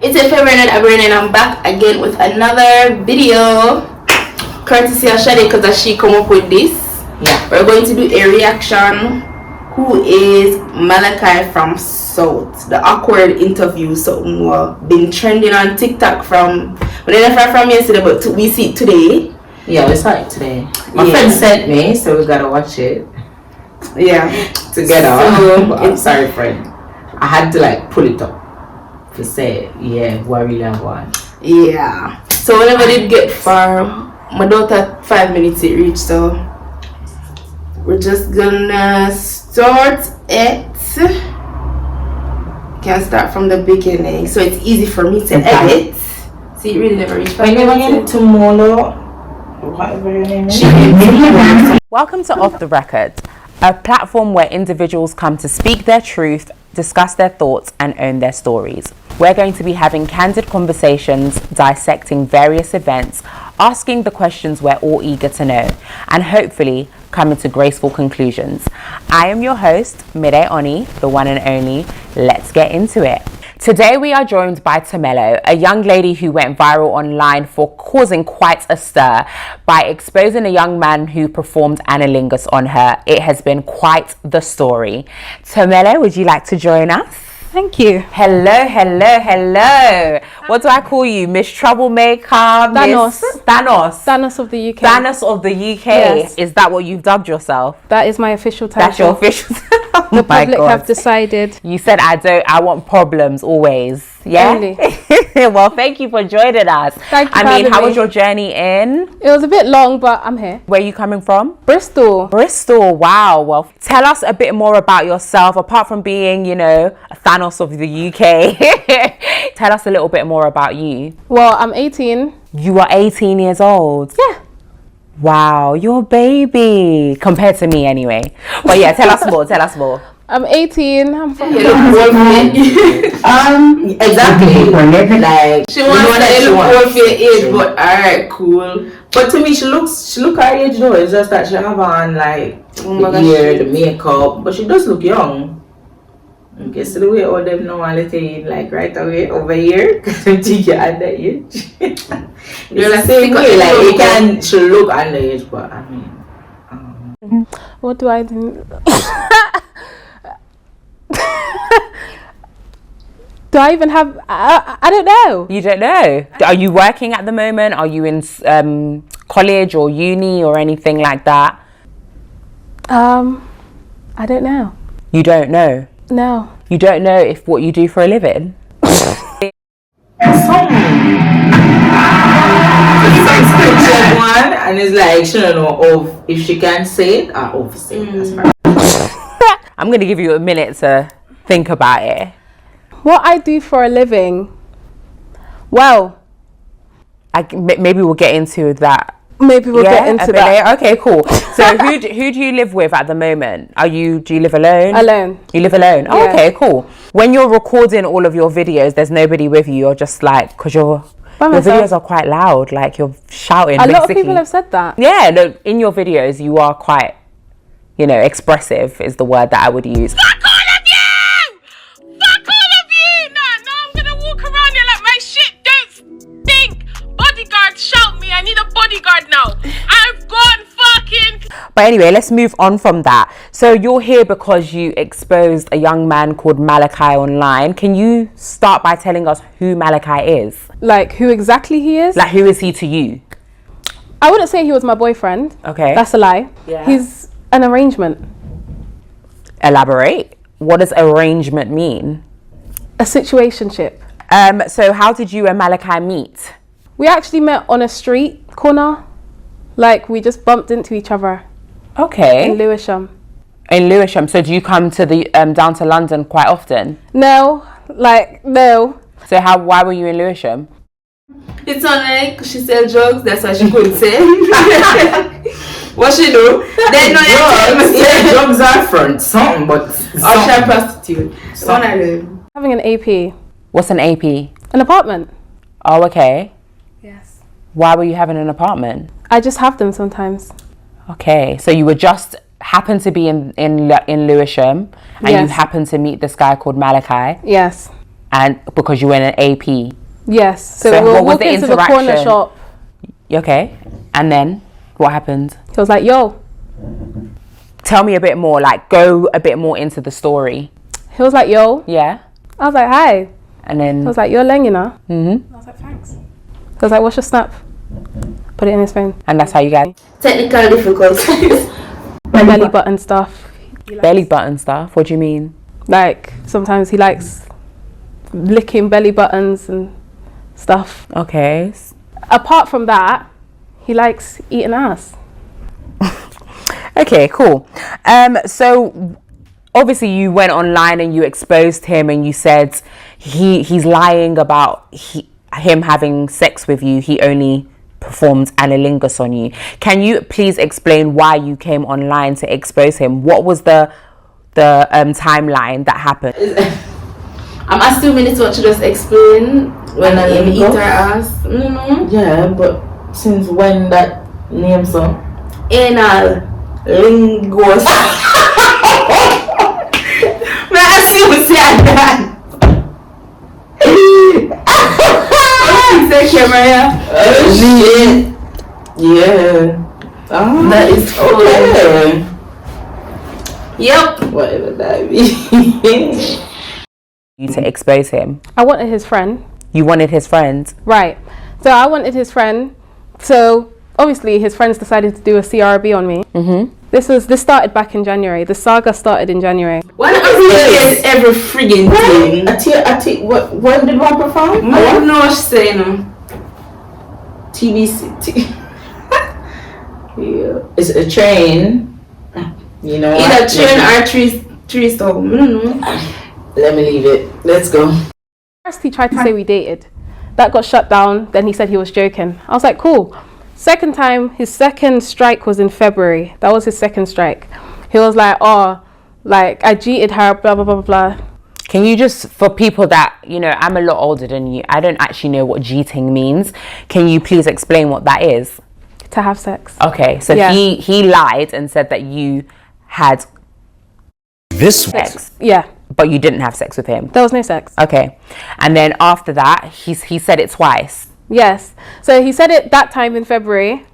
It's your favorite Aberdeen, and I'm back again with another video. Courtesy of Shade, because she come up with this. Yeah. We're going to do a reaction. Who is Malachi from South? The awkward interview, something been trending on TikTok from yesterday, but we see it today. Yeah, we saw it today. My friend sent me, so we gotta watch it. Yeah, together. So, I'm sorry, friend. I had to pull it up to say, yeah, what I really want. Yeah. So whenever did get far, my daughter 5 minutes it reached, so we're just gonna start it. Can start from the beginning, so it's easy for me to edit. See, it really never reached 5 minutes. Tumelo, whatever your name is. Welcome to Off the Record, a platform where individuals come to speak their truth, discuss their thoughts, and own their stories. We're going to be having candid conversations, dissecting various events, asking the questions we're all eager to know, and hopefully coming to graceful conclusions. I am your host, Mide Oni, the one and only. Let's get into it. Today we are joined by Tumelo, a young lady who went viral online for causing quite a stir by exposing a young man who performed analingus on her. It has been quite the story. Tumelo, would you like to join us? Thank you. Hello. What do I call you? Miss Troublemaker? Thanos. Thanos. Thanos of the UK. Thanos of the UK. Yes. Is that what you've dubbed yourself? That is my official title. That's your official title? The public have decided. You said I want problems always. Yeah? Only. Well, thank you for joining us. Thank you for how having was me. your journey in? It was a bit long, but I'm here. Where are you coming from? Bristol. Bristol, wow. Well, tell us a bit more about yourself, apart from being, a Thanos of the UK. Tell us a little bit more about you. Well, I'm 18. You are 18 years old? Yeah. Wow, you're a baby. Compared to me anyway. But yeah, tell us more. I'm 18. I'm from Exactly. She wants to look old for your age, but alright, cool. But to me, she look her age though. It's just that she have on the hair, the makeup, but she does look young. Okay, so the way all them know a little right away over here, because I think you're underage. It's the same way, she look underage, but I mean. What do I do? Do I even have? I don't know. You don't know? Are you working at the moment? Are you in college or uni or anything like that? I don't know. You don't know? No. You don't know if what you do for a living? And it's she don't know if she can say it or say it. I'm going to give you a minute to think about it. What I do for a living? Well, maybe we'll get into that. Maybe we'll get into that. Okay, cool. So who do you live with at the moment? Do you live alone? Alone. You live alone? Oh, yeah. Okay, cool. When you're recording all of your videos, there's nobody with you. You're just because your videos are quite loud. You're shouting. A lot of people have said that. Yeah, no, in your videos you are quite, expressive is the word that I would use. Fuck all of you! Fuck all of you! No, I'm gonna walk around here like my shit don't stink. Bodyguard, shout me. I need a bodyguard now. I've gone fucking. But anyway, let's move on from that. So you're here because you exposed a young man called Malachi online. Can you start by telling us who Malachi is? Who exactly he is? Who is he to you? I wouldn't say he was my boyfriend. Okay. That's a lie. Yeah. He's an arrangement. Elaborate. What does arrangement mean? A situationship. So how did you and Malachi meet? We actually met on a street corner. We just bumped into each other. Okay. In Lewisham. In Lewisham. So do you come to the down to London quite often? No. No. So why were you in Lewisham? It's not she sell drugs, that's why she couldn't say. What she do? They know drugs are front, something, but she a prostitute. One I live. Having an AP. What's an AP? An apartment. Oh, okay. Yes. Why were you having an apartment? I just have them sometimes. Okay, so you were just happened to be in Lewisham, and Yes. you happened to meet this guy called Malachi. Yes. And because you were in an AP. Yes. So So we were what was the walking to the corner interaction? shop. Okay. And then what happened? He was like, yo. Tell me a bit more, like go a bit more into the story. He was like, yo. Yeah. I was like, hi. And then He was like, you're Leng, you know? Mm-hmm. I was like, thanks. He was like, what's your snap? Put it in his phone. And that's how you guys Technical difficulties. Belly button stuff. belly button stuff. What do you mean? Like, sometimes he likes licking belly buttons and stuff. Okay. Apart from that, he likes eating ass. Okay, cool. So obviously you went online and you exposed him and you said he's lying about him having sex with you. He only performed analingus on you. Can you please explain why you came online to expose him? What was the timeline that happened? I'm assuming it's what you just explained when I eat her ass. Mm-hmm. Yeah, but since when that name so? Anal lingus. May I assume it's that? Oh shit. Yeah. That is okay. Yep. Whatever that means. You to expose him. I wanted his friend. You wanted his friend. Right. So I wanted his friend. So obviously his friends decided to do a CRB on me. Mm-hmm. This started back in January. The saga started in January. Why don't you every friggin' thing? I think what when did one perform? I don't know what she's saying. TBC. Yeah. It's a train. You know Either what? train or three stone. Let me leave it. Let's go. First he tried to say we dated. That got shut down. Then he said he was joking. I was like, cool. Second time, his second strike was in February. That was his second strike. He was like, oh, like I cheated her, blah, blah, blah, blah, blah. Can you just, for people that, you know, I'm a lot older than you, I don't actually know what cheating means. Can you please explain what that is? To have sex. Okay, so Yeah. he lied and said that you had sex, Yeah, but you didn't have sex with him. there was no sex. Okay, and then after that, he said it twice. Yes. So he said it that time in February.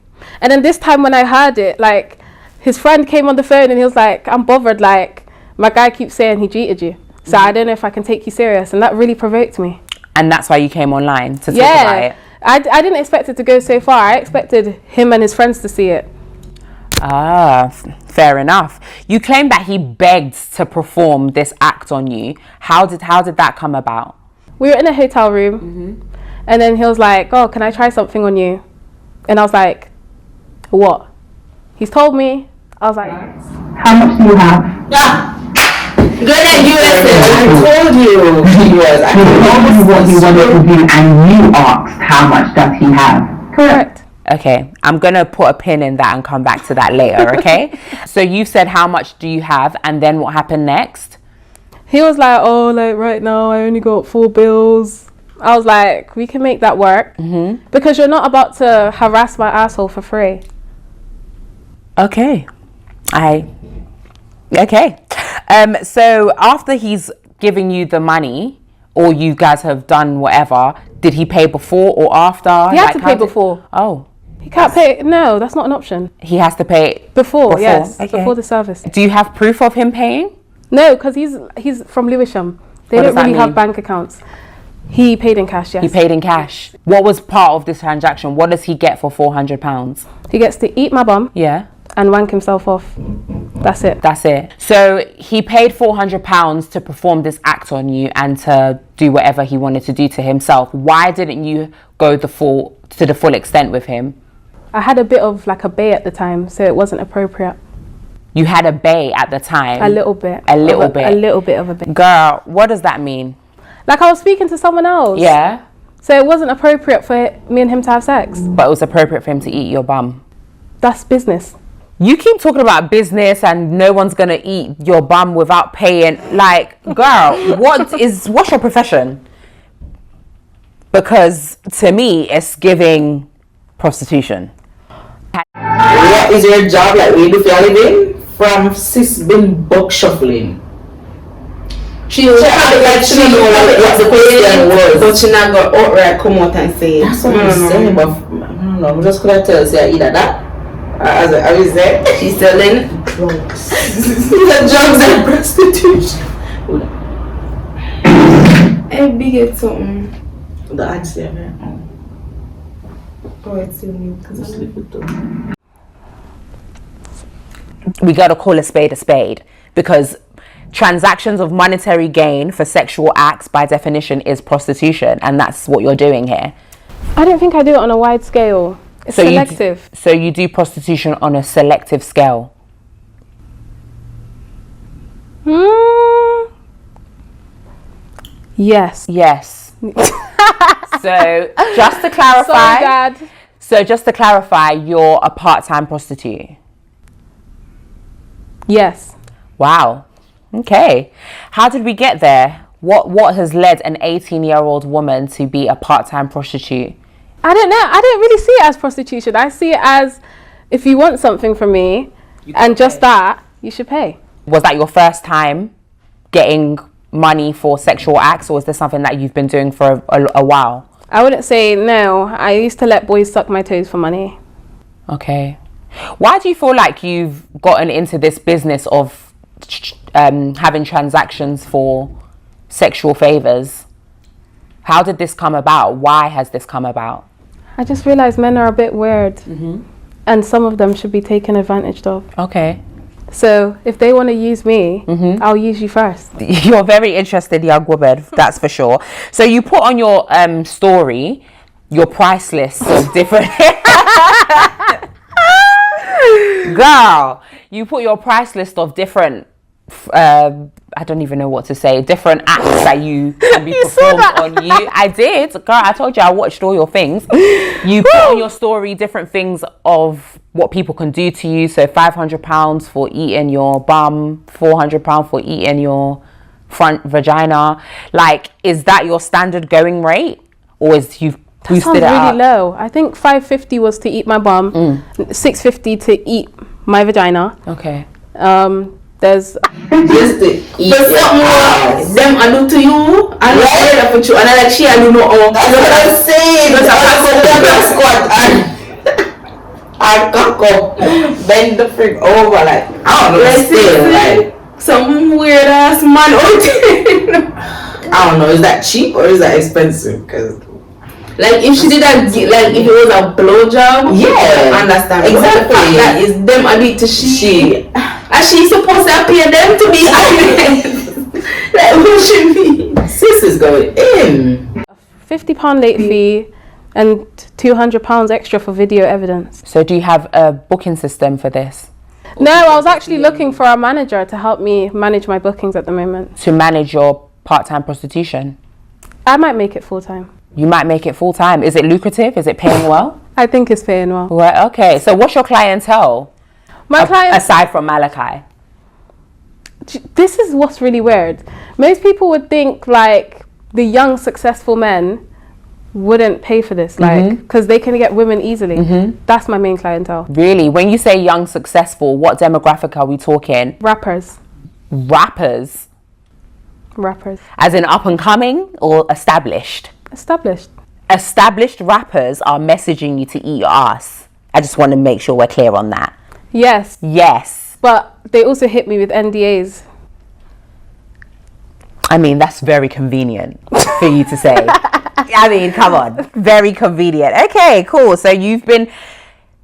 And then this time when I heard it, like, his friend came on the phone and he was like, I'm bothered, like, my guy keeps saying he cheated you. So I don't know if I can take you serious. And that really provoked me. And that's why you came online to talk about it. I didn't expect it to go so far. I expected him and his friends to see it. Ah, fair enough. You claim that he begged to perform this act on you. How did that come about? We were in a hotel room. And then he was like, oh, can I try something on you? And I was like, what? He's told me. I was like, How much do you have? Good at USA. I told you he was. He told you what he wanted to do and you asked how much does he have? correct. Okay, I'm gonna put a pin in that and come back to that later, okay? So you said how much do you have, and then what happened next? He was like, oh, like right now I only got 4 bills. I was like, we can make that work. Because you're not about to harass my asshole for free. Okay. Okay. So after he's giving you the money, or you guys have done whatever, did he pay before or after? He had to pay before. Oh. He can't pay. No, that's not an option. He has to pay Before, yes. Okay. Before the service. Do you have proof of him paying? No, because he's from Lewisham. They What don't does that really have mean? bank accounts. He paid in cash, yes. He paid in cash. What was part of this transaction? What does he get for £400? He gets to eat my bum Yeah. and wank himself off. That's it. That's it. So he paid £400 to perform this act on you and to do whatever he wanted to do to himself. Why didn't you go to the full extent with him? I had a bit of like a bay at the time, so it wasn't appropriate. You had a bae at the time. A little bit. A little bit. A little bit of a bay. Girl, what does that mean? Like I was speaking to someone else. Yeah, So it wasn't appropriate for me and him to have sex. but it was appropriate for him to eat your bum. That's business. You keep talking about business and no one's gonna eat your bum without paying. Like, girl, what's your profession? Because to me, it's giving prostitution. What is your job like? We do for a living? From sis been book shuffling. She know like what the question was, but she not got outright come out and say. That's what I'm saying, but I don't know. I'm just gonna tell you either that. As I was there, she's selling drugs. Drugs and prostitution. Hey, big it something. The ads there, man. Oh, it's still new. We gotta call a spade because transactions of monetary gain for sexual acts by definition is prostitution, and that's what you're doing here. I don't think I do it on a wide scale. It's selective. So you do prostitution on a selective scale? Yes. Yes. So just to clarify, Sorry, Dad. So just to clarify, you're a part-time prostitute? Yes. Wow. Okay. How did we get there? What has led an 18-year-old woman to be a part-time prostitute? I don't know. I don't really see it as prostitution. I see it as if you want something from me and just that, you should pay. Was that your first time getting money for sexual acts, or is this something that you've been doing for a while? I wouldn't say no. I used to let boys suck my toes for money. Okay. Why do you feel like you've gotten into this business of having transactions for sexual favors? How did this come about? Why has this come about? I just realized men are a bit weird, and some of them should be taken advantage of. Okay. So if they want to use me, I'll use you first. You're a very interested young woman, that's for sure. So you put on your story your price list of different... Girl, you put your price list of different... I don't even know what to say. Different acts that you can be performed on you. I did. Girl, I told you I watched all your things. You put on your story different things of what people can do to you. So £500 for eating your bum, £400 for eating your front vagina. Like, is that your standard going rate? Or is you've boosted it up? That sounds really low. I think $550 was to eat my bum, $650 to eat my vagina. Okay. There's just to eat but something more them I do to you, and I put you, and I like she I do no own. That's what I'm saying. Because I squat and I cock up, bend the freak over like I don't know. Still like some weird ass man out there. I don't know. Is that cheap or is that expensive? Because like if she did that, like if it was a blowjob, yeah, I understand exactly. That is them I do to she. And she's supposed to pay them to be honest. Like what she mean? Sis is going in. £50 late fee and £200 extra for video evidence. So do you have a booking system for this? No, I was actually looking for a manager to help me manage my bookings at the moment. To manage your part-time prostitution? I might make it full-time. You might make it full-time. Is it lucrative? Is it paying well? I think it's paying well. Right, okay. So what's your clientele? My clients, aside from Malachi. This is what's really weird. Most people would think like the young successful men wouldn't pay for this, like because they can get women easily. That's my main clientele. Really? When you say young successful, what demographic are we talking? Rappers. Rappers? As in up and coming or established? Established rappers are messaging you to eat your ass. I just want to make sure we're clear on that. Yes. But they also hit me with NDAs. I mean, that's very convenient for you to say. I mean, come on. Very convenient. Okay, cool. So you've been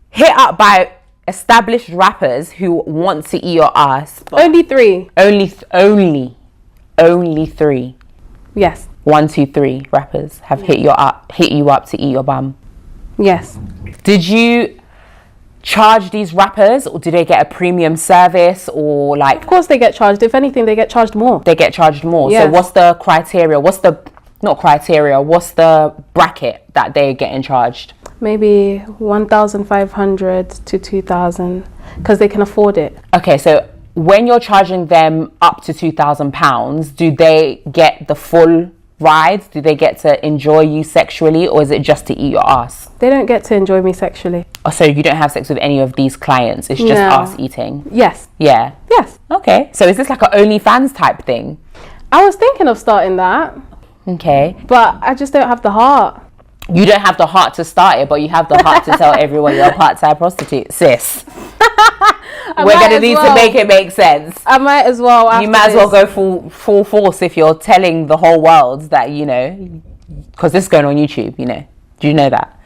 hit up by established rappers who want to eat your ass. Only 3. Only 3. Yes. 1, 2, 3 rappers have hit you up to eat your bum. Yes. Did you charge these rappers, or do they get a premium service, or like? Of course they get charged. If anything, they get charged more. They get charged more. Yes. So what's the criteria? What's the bracket that they're getting charged? Maybe 1,500 to 2,000 because they can afford it. Okay, so when you're charging them up to £2,000, do they get the full rides? Do they get to enjoy you sexually, or is it just to eat your ass? They don't get to enjoy me sexually. Oh, so you don't have sex with any of these clients? It's just ass eating? Yes. Yeah. Yes. Okay. So is this like an OnlyFans type thing? I was thinking of starting that, Okay. but I just don't have the heart. You don't have the heart to start it, but you have the heart to tell everyone you're a part-time prostitute. Sis. We're going to need to make it make sense. I might as well. You might as well go full force if you're telling the whole world that, you know, because this is going on YouTube, you know. Do you know that?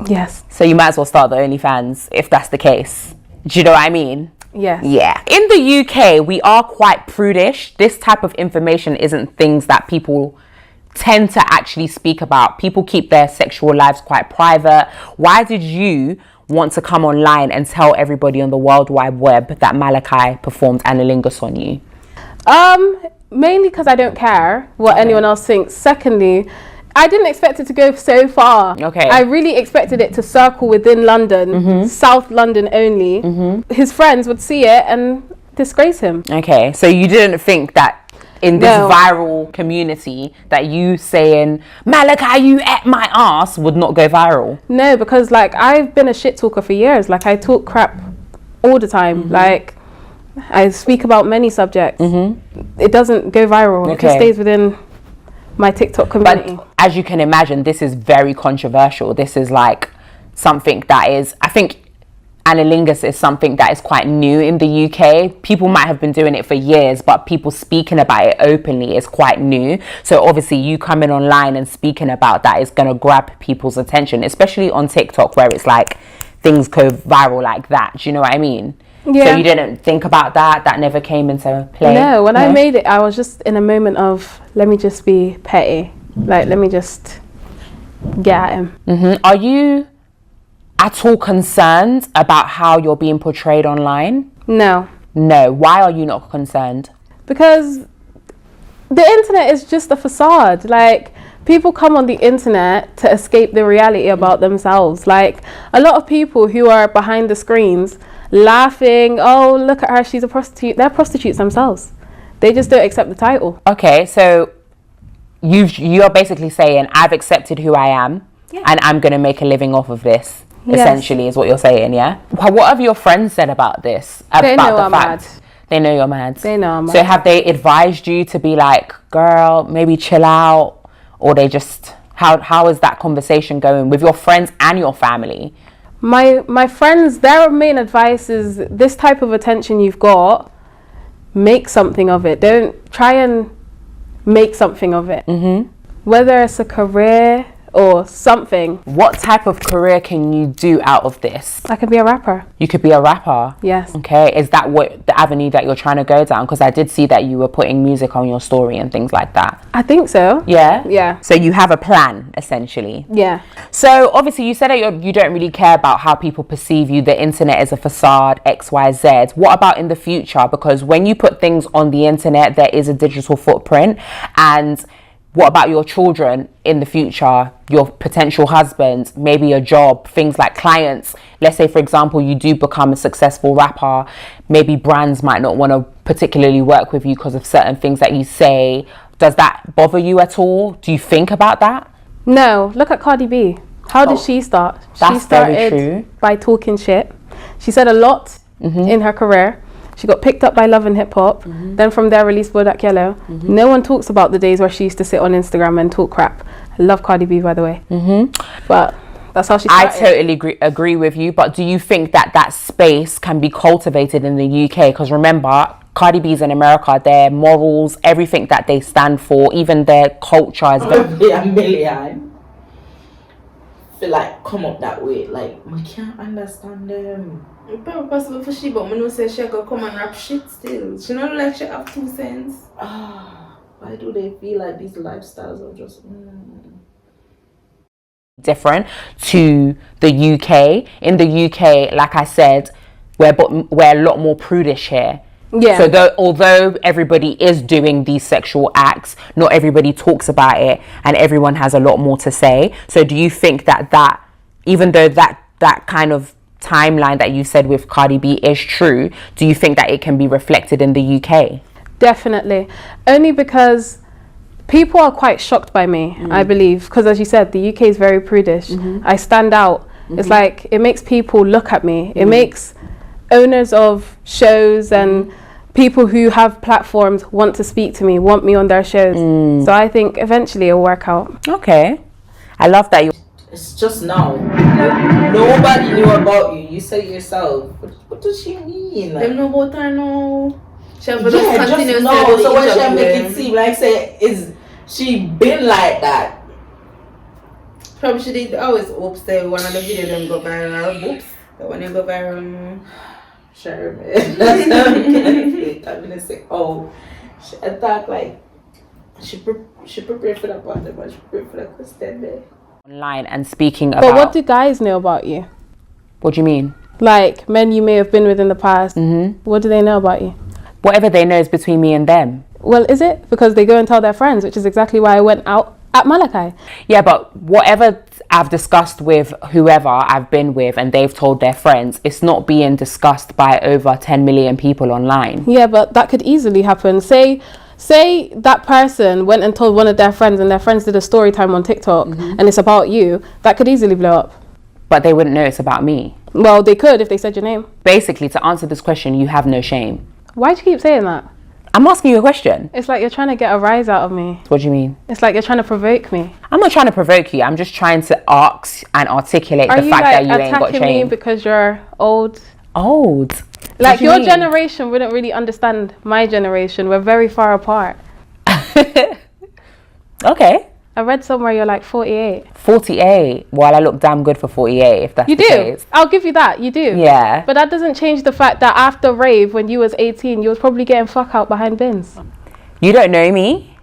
Yes. So you might as well start the OnlyFans if that's the case. Do you know what I mean? Yes. Yeah. In the UK, we are quite prudish. This type of information isn't things that people tend to actually speak about. People keep their sexual lives quite private. Why did you want to come online and tell everybody on the World Wide Web that Malachi performed anilingus on you? Mainly because I don't care what anyone else thinks. Secondly, I didn't expect it to go so far. Okay. I really expected it to circle within London, South London only. His friends would see it and disgrace him. Okay, so you didn't think that in this viral community that you saying, Malachi, you ate my ass would not go viral? No, because like I've been a shit talker for years. Like I talk crap all the time. Like I speak about many subjects. It doesn't go viral. It stays within my TikTok community. But as you can imagine, this is very controversial. This is like something that is, I think anilingus is something that is quite new in the UK. People might have been doing it for years, but people speaking about it openly is quite new. So obviously you coming online and speaking about that is going to grab people's attention, especially on TikTok where it's like things go viral like that. Do you know what I mean? Yeah. So you didn't think about that? That never came into play? No, when I made it, I was just in a moment of, let me just be petty. Like, let me just get at him. Are you at all concerned about how you're being portrayed online? No. No. Why are you not concerned? Because the internet is just a facade. Like, people come on the internet to escape the reality about themselves. Like, a lot of people who are behind the screens laughing, oh, look at her, she's a prostitute. They're prostitutes themselves. They just don't accept the title. Okay, so you're basically saying, I've accepted who I am, and I'm going to make a living off of this. Yes. Essentially is what you're saying, yeah? What have your friends said about this? They know I'm mad. They know you're mad. They know I'm mad. So have they advised you to be like, girl, maybe chill out? Or they just, how is that conversation going with your friends and your family? My friends, their main advice is this type of attention you've got, make something of it. Don't try and make something of it. Whether it's a career or something. What type of career can you do out of this? I could be a rapper. You could be a rapper? Yes. Okay, is that what the avenue that you're trying to go down? Because I did see that you were putting music on your story and things like that. I think so. Yeah? Yeah. So you have a plan, essentially. Yeah. So obviously you said that you don't really care about how people perceive you, the internet is a facade, XYZ. What about in the future? Because when you put things on the internet, there is a digital footprint. And what about your children in the future, your potential husband, maybe a job, things like clients? Let's say, for example, you do become a successful rapper. Maybe brands might not want to particularly work with you because of certain things that you say. Does that bother you at all? Do you think about that? No. Look at Cardi B. How did she start? That's she started very true. by talking shit. She said a lot in her career. She got picked up by Love and Hip Hop. Then from there released Bodak Yellow. No one talks about the days where she used to sit on Instagram and talk crap. I love Cardi B, by the way. But that's how she started. I totally agree with you. But do you think that space can be cultivated in the UK? Because remember, Cardi B's in America, their morals, everything that they stand for, even their culture is very a million. Feel like come up that way. Like, I can't understand them. It's probably possible for she, but I know say she go come and rap shit still. She don't like she have 2 cents. Why do they feel like these lifestyles are just different to the UK? In the UK, like I said, we're a lot more prudish here. Yeah. So although everybody is doing these sexual acts, not everybody talks about it, and everyone has a lot more to say. So do you think that even though that kind of timeline that you said with Cardi B is true, do you think that it can be reflected in the UK? Definitely. Only because people are quite shocked by me, I believe. Because as you said, the UK is very prudish. I stand out. It's like, it makes people look at me. It makes owners of shows and people who have platforms want to speak to me, want me on their shows. So I think eventually it'll work out. Okay. I love that you. It's just now. Nobody knew about you. You said it yourself. What does she mean? Them know about her now. She have Yeah, just now. So what she make it seem like? Say, is she been like that? Probably she did always hope say one of the videos them go viral. Oops, the one them go viral. Sure, man. That's not I'm gonna say, oh, she attack like she prepared for that part, but she prepared for that question there. Online and speaking about. But what do guys know about you? What do you mean? Like men you may have been with in the past. What do they know about you? Whatever they know is between me and them. Well, is it? Because they go and tell their friends, which is exactly why I went out at Malachi. Yeah, but whatever I've discussed with whoever I've been with and they've told their friends, it's not being discussed by over 10 million people online. Yeah, but that could easily happen. Say that person went and told one of their friends and their friends did a story time on TikTok and it's about you. That could easily blow up. But they wouldn't know it's about me. Well, they could if they said your name. Basically, to answer this question, you have no shame. Why do you keep saying that? I'm asking you a question. It's like you're trying to get a rise out of me. What do you mean? It's like you're trying to provoke me. I'm not trying to provoke you. I'm just trying to ask and articulate the fact that you ain't got attacking me shame. because you're old? Old? Like your mean? generation wouldn't really understand my generation. We're very far apart. Okay. I read somewhere you're like 48. 48. Well, I look damn good for 48, if that's You the do. case. I'll give you that. You do. Yeah. But that doesn't change the fact that after rave, when you was 18, you was probably getting fuck out behind bins. You don't know me,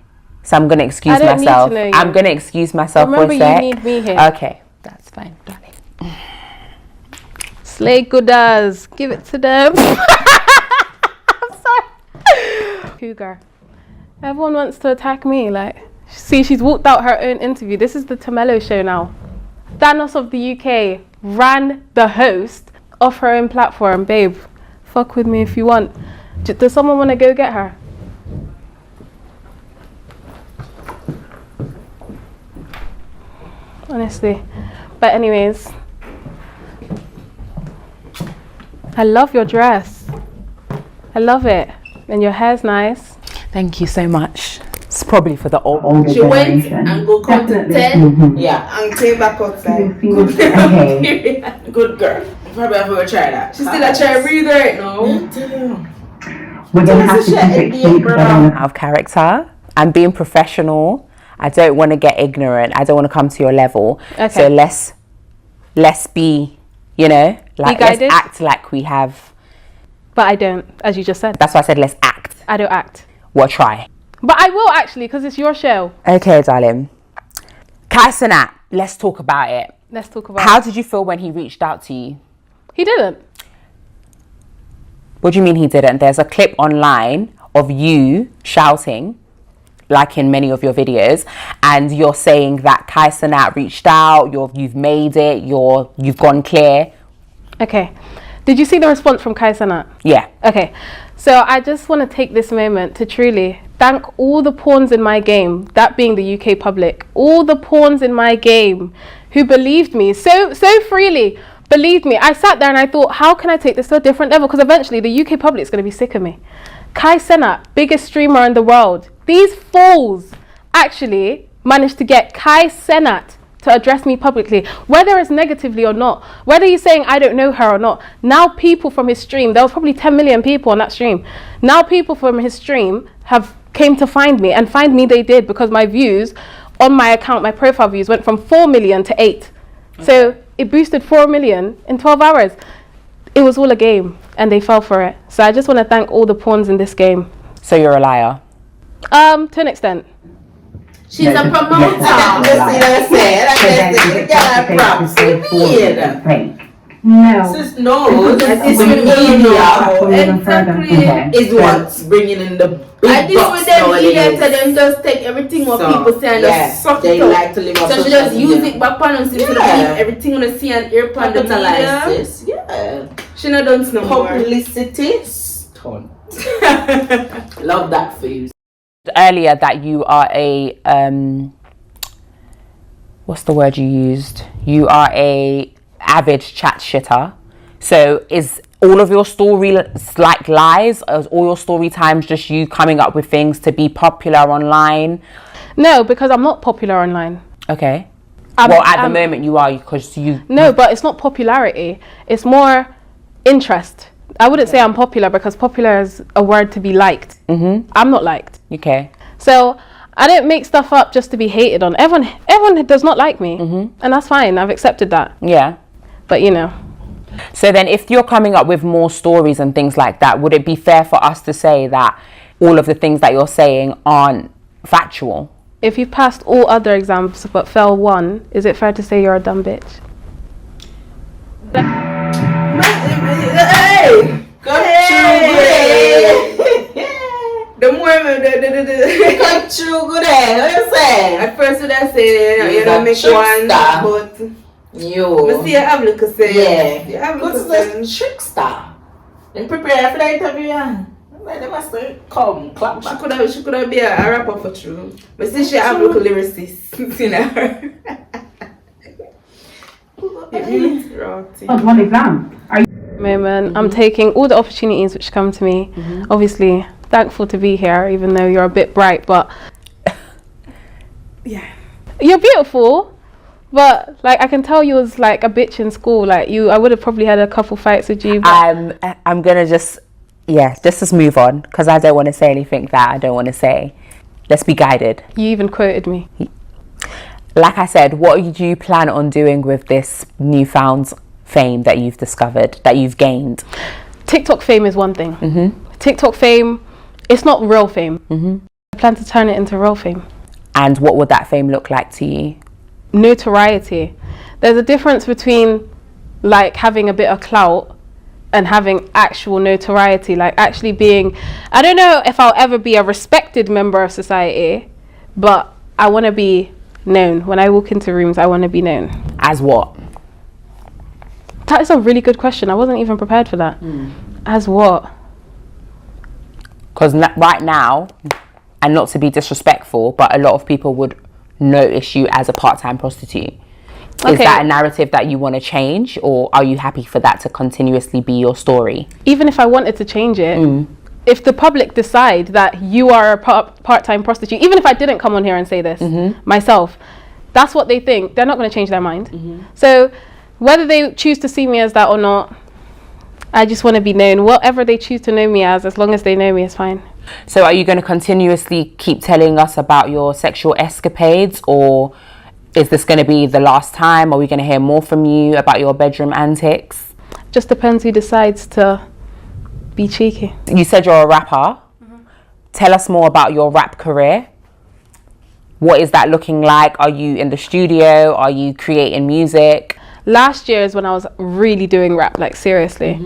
so I'm going to excuse I don't myself. need to know you. I'm going to excuse myself Remember, for a sec. you need me here. Okay. That's fine, darling. Slay gooders. Give it to them. I'm sorry. Cougar. Everyone wants to attack me. Like, see, she's walked out her own interview. This is the Tumelo show now. Thanos of the UK ran the host off her own platform. Babe, fuck with me if you want. Does someone want to go get her? Honestly. But anyways, I love your dress. I love it. And your hair's nice. Thank you so much. It's probably for the old. She went and go come to 10 and came back outside. Good girl. Good girl. Probably have to try that. She's still a try breather right now. We're going to have to keep it cute, but Out of character. I'm being professional. I don't want to get ignorant. I don't want to come to your level. Okay. So let's be, like let's guided? act like we have. But I don't, as you just said. That's why I said let's act. I don't act. Well, try. But I will actually, because it's your show. Okay, darling. Kaisanat, let's talk about it. Let's talk about How it. did you feel when he reached out to you? He didn't. What do you mean he didn't? There's a clip online of you shouting, like in many of your videos, and you're saying that Kaisanat reached out, you've made it, you've gone clear. Okay. Did you see the response from Kaisanat? Yeah. Okay. So I just want to take this moment to truly thank all the pawns in my game, that being the UK public, all the pawns in my game who believed me so freely. Believed me. I sat there and I thought, how can I take this to a different level? Because eventually the UK public is going to be sick of me. Kaisanat, biggest streamer in the world. These fools actually managed to get Kaisanat to address me publicly, whether it's negatively or not, whether he's saying I don't know her or not. Now people from his stream, there was probably 10 million people on that stream. Now people from his stream have came to find me, and find me they did, because my views on my account, my profile views went from 4 million to 8. So it boosted 4 million in 12 hours. It was all a game and they fell for it. So I just want to thank all the pawns in this game. So you're a liar? To an extent. She's a promoter. no. Sis knows that this media is what's bringing in the big I think bucks with them nowadays. media to them just take everything what people say and just suck they it up. like to live off So she social just media. use it back on us instead of leave everything on the see and ear on the media. Capitalize this. Yeah. She not done no more. Publicity stunt. Love that for you. Earlier that you are a what's the word you used? You are a avid chat shitter. So is all of your story like lies? Or is all your story times just you coming up with things to be popular online? No, because I'm not popular online. Okay. At the moment you are, because you... No, but it's not popularity. It's more interest. I wouldn't say I'm popular, because popular is a word to be liked. I'm not liked. Okay. So I don't make stuff up just to be hated on. Everyone does not like me. And that's fine. I've accepted that. Yeah. But you know. So then if you're coming up with more stories and things like that, would it be fair for us to say that all of the things that you're saying aren't factual? If you passed all other exams but fell one, is it fair to say you're a dumb bitch? Hey! The more the cut through good what you say? At first would I say you don't make one, but you see you have look at say. yeah. You have Good look at to say trickster. Then prepare for the interview. They must come clap back. She could have been a rapper for true. But see she have look lyricist in her. One exam. Moment, I'm taking all the opportunities which come to me. Obviously, thankful to be here, even though you're a bit bright, but Yeah. you're beautiful. But like I can tell you was like a bitch in school. Like I would have probably had a couple fights with you. But I'm gonna just move on, because I don't want to say anything that I don't want to say. Let's be guided. You even quoted me. Like I said, what do you plan on doing with this newfound fame that you've discovered, that you've gained? TikTok fame is one thing. TikTok fame, it's not real fame. I plan to turn it into real fame. And what would that fame look like to you? Notoriety. There's a difference between like having a bit of clout and having actual notoriety, like actually being, I don't know if I'll ever be a respected member of society, but I want to be known. When I walk into rooms, I want to be known. As what? That is a really good question. I wasn't even prepared for that. As what? Because right now, and not to be disrespectful, but a lot of people would notice you as a part-time prostitute. Is that a narrative that you want to change, or are you happy for that to continuously be your story? Even if I wanted to change it, if the public decide that you are a part-time prostitute, even if I didn't come on here and say this myself, that's what they think, they're not going to change their mind. So whether they choose to see me as that or not, I just want to be known. Whatever they choose to know me as long as they know me, is fine. So are you going to continuously keep telling us about your sexual escapades, or is this going to be the last time? Are we going to hear more from you about your bedroom antics? Just depends who decides to be cheeky. You said you're a rapper. Tell us more about your rap career. What is that looking like? Are you in the studio? Are you creating music? Last year is when I was really doing rap, like seriously.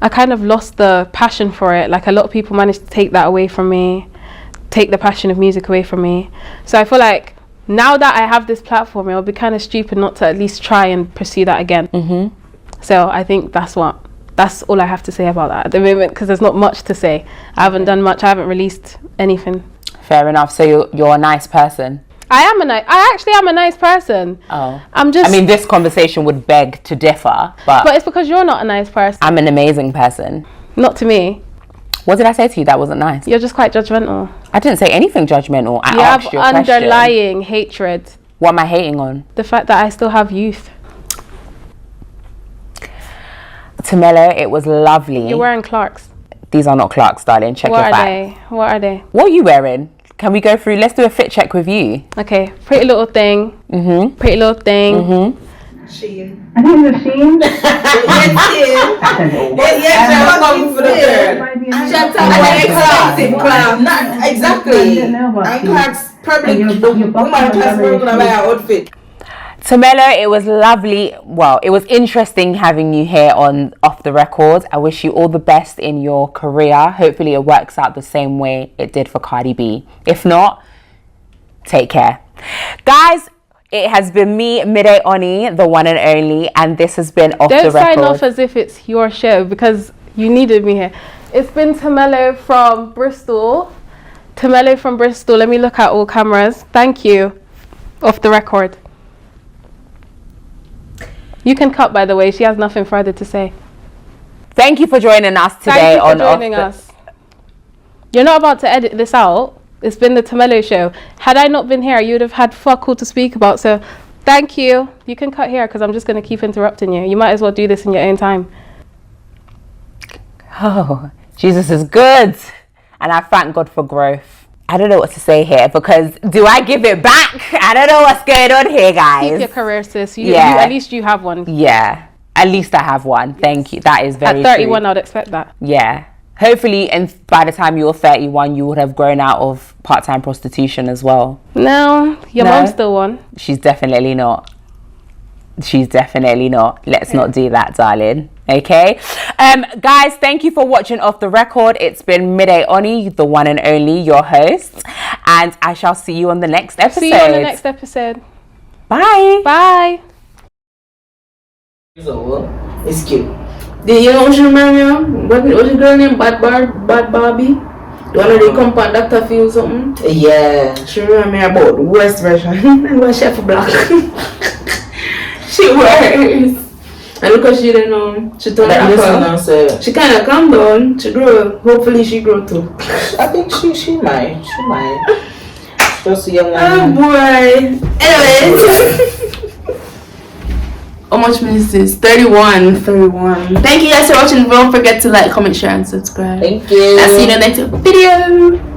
I kind of lost the passion for it. Like a lot of people managed to take that away from me, take the passion of music away from me. So I feel like now that I have this platform, it would be kind of stupid not to at least try and pursue that again. So I think that's all I have to say about that at the moment, because there's not much to say. I haven't done much. I haven't released anything. Fair enough. So you're a nice person. I actually am a nice person. Oh. I'm just... I mean, this conversation would beg to differ, but it's because you're not a nice person. I'm an amazing person. Not to me. What did I say to you that wasn't nice? You're just quite judgmental. I didn't say anything judgmental. I asked you a question. You have underlying hatred. What am I hating on? The fact that I still have youth. Tumelo, it was lovely. You're wearing Clarks. These are not Clarks, darling. Check your back. What are they? What are you wearing? Can we go through? Let's do a fit check with you. Okay. Pretty little thing. Pretty little thing. Shein. I think it's a Shein. Exactly. And Clark's probably woman class going to buy her outfit. Tumelo, it was lovely. Well, it was interesting having you here on Off the Record. I wish you all the best in your career. Hopefully it works out the same way it did for Cardi B. If not, take care. Guys, it has been me, Midday Oni, the one and only, and this has been Off the Record. Don't sign off as if it's your show, because you needed me here. It's been Tumelo from Bristol. Tumelo from Bristol. Let me look at all cameras. Thank you. Off the Record. You can cut, by the way. She has nothing further to say. Thank you for joining us today. Thank you for joining us. You're not about to edit this out. It's been the Tumelo show. Had I not been here, you would have had fuck all to speak about. So thank you. You can cut here because I'm just going to keep interrupting you. You might as well do this in your own time. Oh, Jesus is good. And I thank God for growth. I don't know what to say here because do I give it back? I don't know what's going on here, guys. Keep your career, sis. At least you have one. Yeah. At least I have one. Thank you. That is very At 31, true. I'd expect that. Yeah. Hopefully, and by the time you're 31, you would have grown out of part-time prostitution as well. No, your mom's still one. She's definitely not. Let's not do that, darling. Okay, guys, thank you for watching Off the Record. It's been Midday Oni, the one and only, your host, and I shall see you on the next episode. See you on the next episode. Bye. Bye. It's cute. You know what she remember me? What's the girl named Bad Barbie? The one of the compound Dr. Phil something? Yeah. She remember me about the worst version. And was Chef Black. She worse. And look how she didn't know. She turned up. She kind of calmed down. She grew. Hopefully she grew too. I think she might. Just a young Oh boy. Anyways. How much minutes is 31. Thank you guys for watching. Don't forget to like, comment, share, and subscribe. Thank you. I'll see you in the next video.